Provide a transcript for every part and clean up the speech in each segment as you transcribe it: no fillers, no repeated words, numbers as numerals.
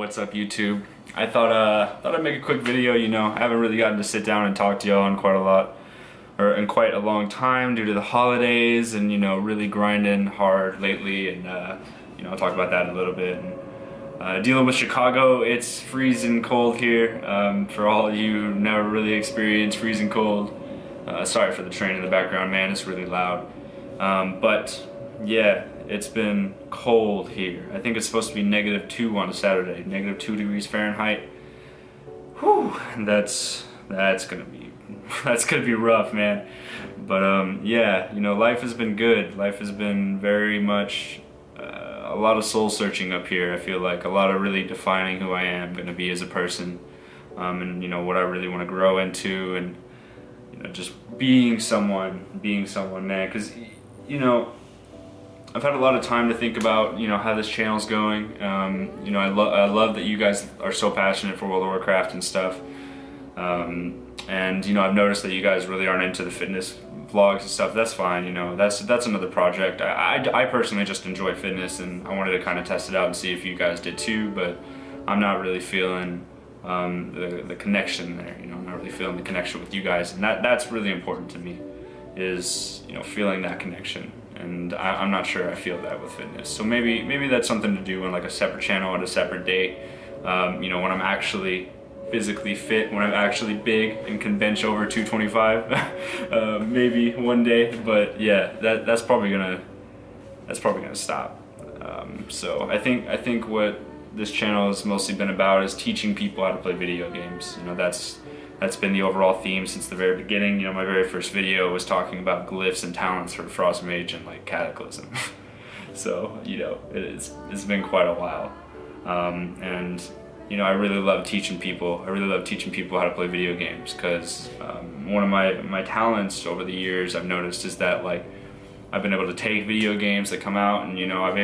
what's up YouTube? I thought I'd make a quick video. You know, I haven't really gotten to sit down and talk to y'all in quite a long time due to the holidays, and you know, really grinding hard lately, and you know, I'll talk about that in a little bit. And, dealing with Chicago, it's freezing cold here. For all of you who never really experienced freezing cold, sorry for the train in the background, man, it's really loud. But yeah, it's been cold here. I think it's supposed to be -2 on a Saturday, -2 degrees Fahrenheit. Whew, that's gonna be rough, man. But yeah, you know, life has been good. Life has been very much a lot of soul searching up here. I feel like a lot of really defining who I am gonna be as a person, and you know what I really want to grow into, and you know, just being someone, man. Because you know, I've had a lot of time to think about, you know, how this channel's going. You know, I love that you guys are so passionate for World of Warcraft and stuff. And you know, I've noticed that you guys really aren't into the fitness vlogs and stuff. That's fine, you know, that's another project. I personally just enjoy fitness, and I wanted to kind of test it out and see if you guys did too, but I'm not really feeling the connection there. You know, I'm not really feeling the connection with you guys, and that's really important to me, is, you know, feeling that connection. And I'm not sure I feel that with fitness. So maybe that's something to do on like a separate channel at a separate date. You know, when I'm actually physically fit, when I'm actually big and can bench over 225, maybe one day. But yeah, that's probably gonna stop. So I think what this channel has mostly been about is teaching people how to play video games. You know, that's been the overall theme since the very beginning. You know, my very first video was talking about glyphs and talents for Frost Mage and like Cataclysm. So, you know, it's been quite a while. And you know, I really love teaching people. I really love teaching people how to play video games, because one of my talents over the years, I've noticed, is that like I've been able to take video games that come out, and you know, I've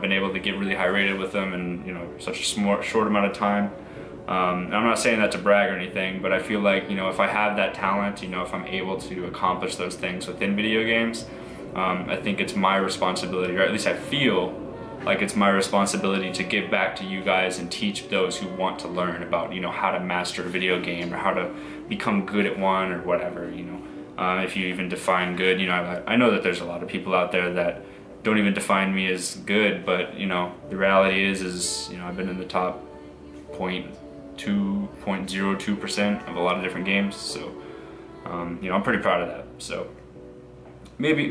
been able to get really high rated with them in, you know, such a short amount of time. I'm not saying that to brag or anything, but I feel like, you know, if I have that talent, you know, if I'm able to accomplish those things within video games, I think it's my responsibility, or at least I feel like it's my responsibility, to give back to you guys and teach those who want to learn about, you know, how to master a video game, or how to become good at one, or whatever, you know. If you even define good, you know, I know that there's a lot of people out there that don't even define me as good, but you know, the reality is, you know, I've been in the top 0.02% of a lot of different games, so you know, I'm pretty proud of that. So maybe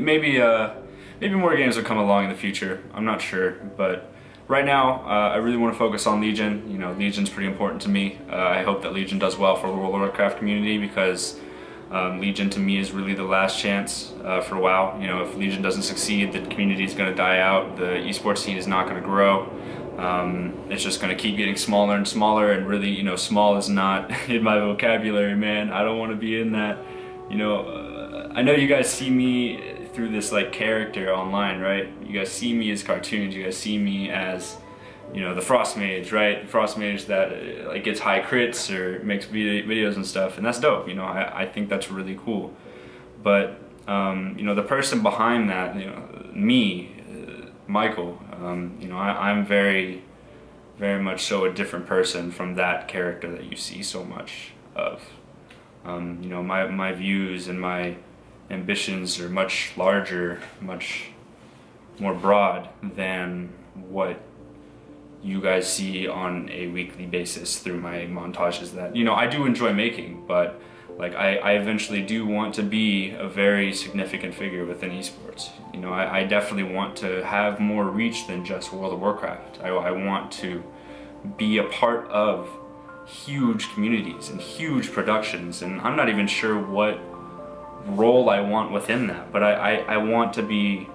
more games will come along in the future. I'm not sure, but right now I really want to focus on Legion. You know, Legion's pretty important to me. I hope that Legion does well for the World of Warcraft community, because Legion to me is really the last chance for WoW. You know, if Legion doesn't succeed, the community is going to die out. The esports scene is not going to grow. It's just going to keep getting smaller and smaller, and really, you know, small is not in my vocabulary, man. I don't want to be in that. You know, I know you guys see me through this like character online, right? You guys see me as Cartoonz. You guys see me as, you know, the Frost Mage, right? The Frost Mage that like gets high crits or makes videos and stuff, and that's dope. You know, I think that's really cool. But you know, the person behind that, you know, me, Michael, you know, I'm very much so a different person from that character that you see so much of. You know, my views and my ambitions are much larger, much more broad than what you guys see on a weekly basis through my montages that, you know, I do enjoy making, but like I eventually do want to be a very significant figure within esports. You know, I definitely want to have more reach than just World of Warcraft. I want to be a part of huge communities and huge productions, and I'm not even sure what role I want within that, but I want to be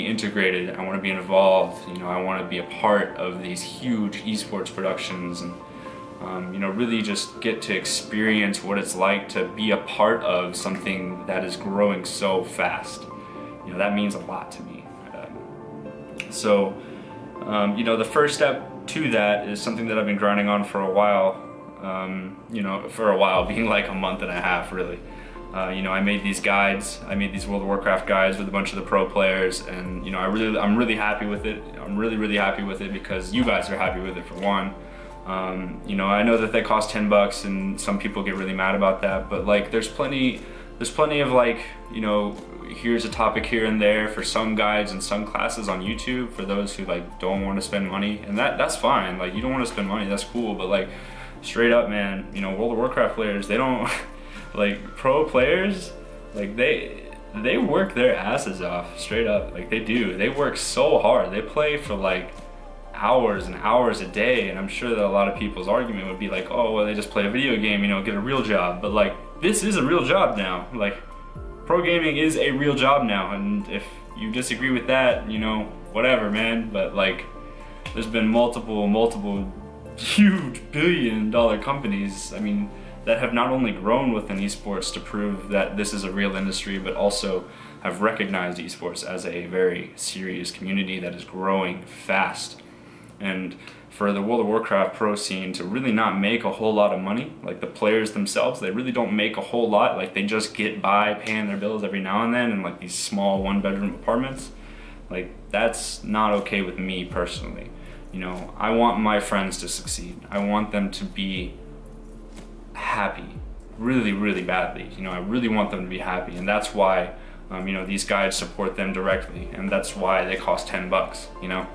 integrated. I want to be involved. You know, I want to be a part of these huge esports productions, and you know, really just get to experience what it's like to be a part of something that is growing so fast. You know, that means a lot to me. So you know, the first step to that is something that I've been grinding on for a while. You know, for a while, being like a month and a half, really. You know, I made these guides. I made these World of Warcraft guides with a bunch of the pro players, and you know, I'm really happy with it. I'm really happy with it because you guys are happy with it for one. You know, I know that they cost 10 bucks, and some people get really mad about that, but like, there's plenty of like, you know, here's a topic here and there for some guides and some classes on YouTube for those who like don't want to spend money, and that's fine. Like, you don't want to spend money, that's cool, but like, straight up, man, you know, World of Warcraft players, they don't like, pro players, like they work their asses off, straight up. Like, they do. They work so hard. They play for like hours and hours a day, and I'm sure that a lot of people's argument would be like, oh, well, they just play a video game, you know, get a real job. But like, this is a real job now. Like, pro gaming is a real job now, and if you disagree with that, you know, whatever, man. But like, there's been multiple huge billion-dollar companies, I mean, that have not only grown within esports to prove that this is a real industry, but also have recognized esports as a very serious community that is growing fast. And for the World of Warcraft pro scene to really not make a whole lot of money, like the players themselves, they really don't make a whole lot. Like, they just get by paying their bills every now and then in like these small one-bedroom apartments. Like, that's not okay with me personally. You know, I want my friends to succeed. I want them to be happy, really badly. You know, I really want them to be happy, and that's why you know, these guides support them directly, and that's why they cost 10 bucks, you know.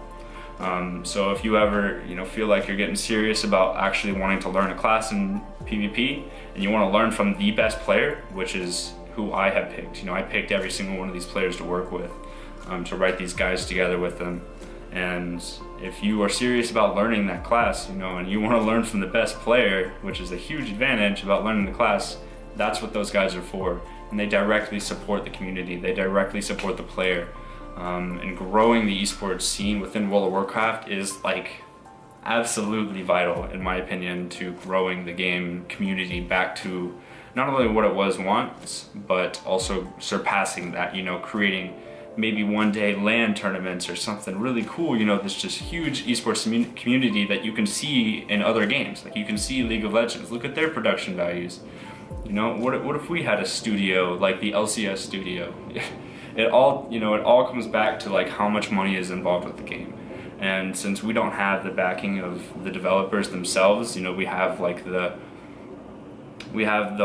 So if you ever, you know, feel like you're getting serious about actually wanting to learn a class in PvP, and you want to learn from the best player, which is who I have picked. You know, I picked every single one of these players to work with, to write these guides together with them. And if you are serious about learning that class, you know, and you want to learn from the best player, which is a huge advantage about learning the class, that's what those guys are for. And they directly support the community, they directly support the player. And growing the esports scene within World of Warcraft is like absolutely vital, in my opinion, to growing the game community back to not only what it was once, but also surpassing that, you know, creating maybe one day LAN tournaments or something really cool, you know, this just huge esports community that you can see in other games. Like, you can see League of Legends, look at their production values. You know, what if we had a studio like the LCS studio? It all, you know, it all comes back to like how much money is involved with the game. And since we don't have the backing of the developers themselves, you know, we have like the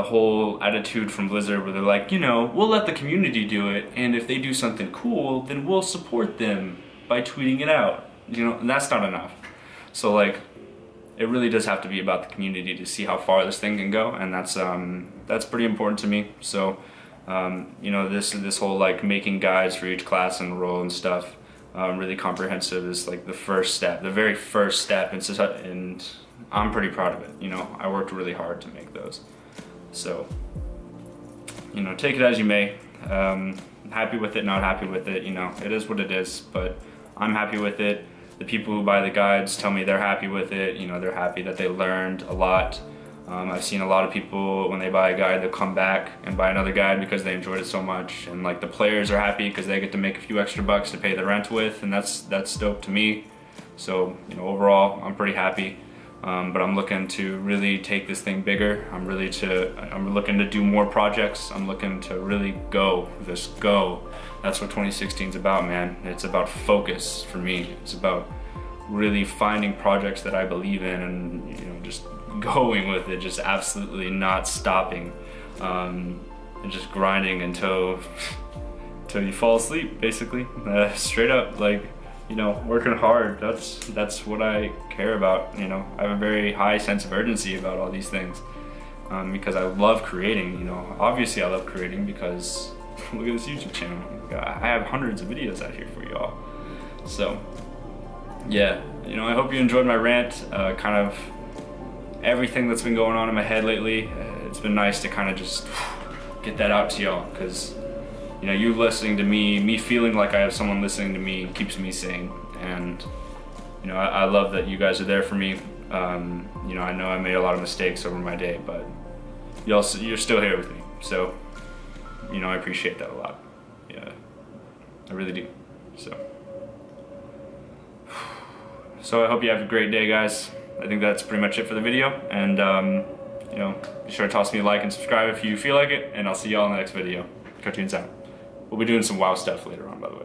whole attitude from Blizzard where they're like, you know, we'll let the community do it, and if they do something cool, then we'll support them by tweeting it out. You know, and that's not enough. So like, it really does have to be about the community to see how far this thing can go, and that's pretty important to me. So you know, this whole like making guides for each class and role and stuff, really comprehensive, is like the first step, the very first step, and I'm pretty proud of it. You know, I worked really hard to make those. So, you know, take it as you may. Happy with it, not happy with it, you know, it is what it is, but I'm happy with it. The people who buy the guides tell me they're happy with it, you know, they're happy that they learned a lot. I've seen a lot of people, when they buy a guide, they'll come back and buy another guide because they enjoyed it so much, and like the players are happy because they get to make a few extra bucks to pay the rent with, and that's dope to me. So, you know, overall, I'm pretty happy. But I'm looking to really take this thing bigger. I'm looking to do more projects. I'm looking to really just go. That's what 2016 is about, man. It's about focus for me. It's about really finding projects that I believe in, and, you know, just going with it, just absolutely not stopping, and just grinding until you fall asleep, basically. Straight up, like, you know, working hard, that's what I care about. You know, I have a very high sense of urgency about all these things, because I love creating. You know, obviously I love creating because look at this YouTube channel. I have hundreds of videos out here for y'all. So yeah, you know, I hope you enjoyed my rant, kind of everything that's been going on in my head lately. It's been nice to kind of just get that out to y'all, because, you know, you listening to me feeling like I have someone listening to me keeps me sane. And, you know, I love that you guys are there for me. You know I made a lot of mistakes over my day, but you're still here with me. So, you know, I appreciate that a lot. Yeah, I really do. So I hope you have a great day, guys. I think that's pretty much it for the video. And you know, be sure to toss me a like and subscribe if you feel like it, and I'll see y'all in the next video. Cartoonz out. We'll be doing some WoW stuff later on, by the way.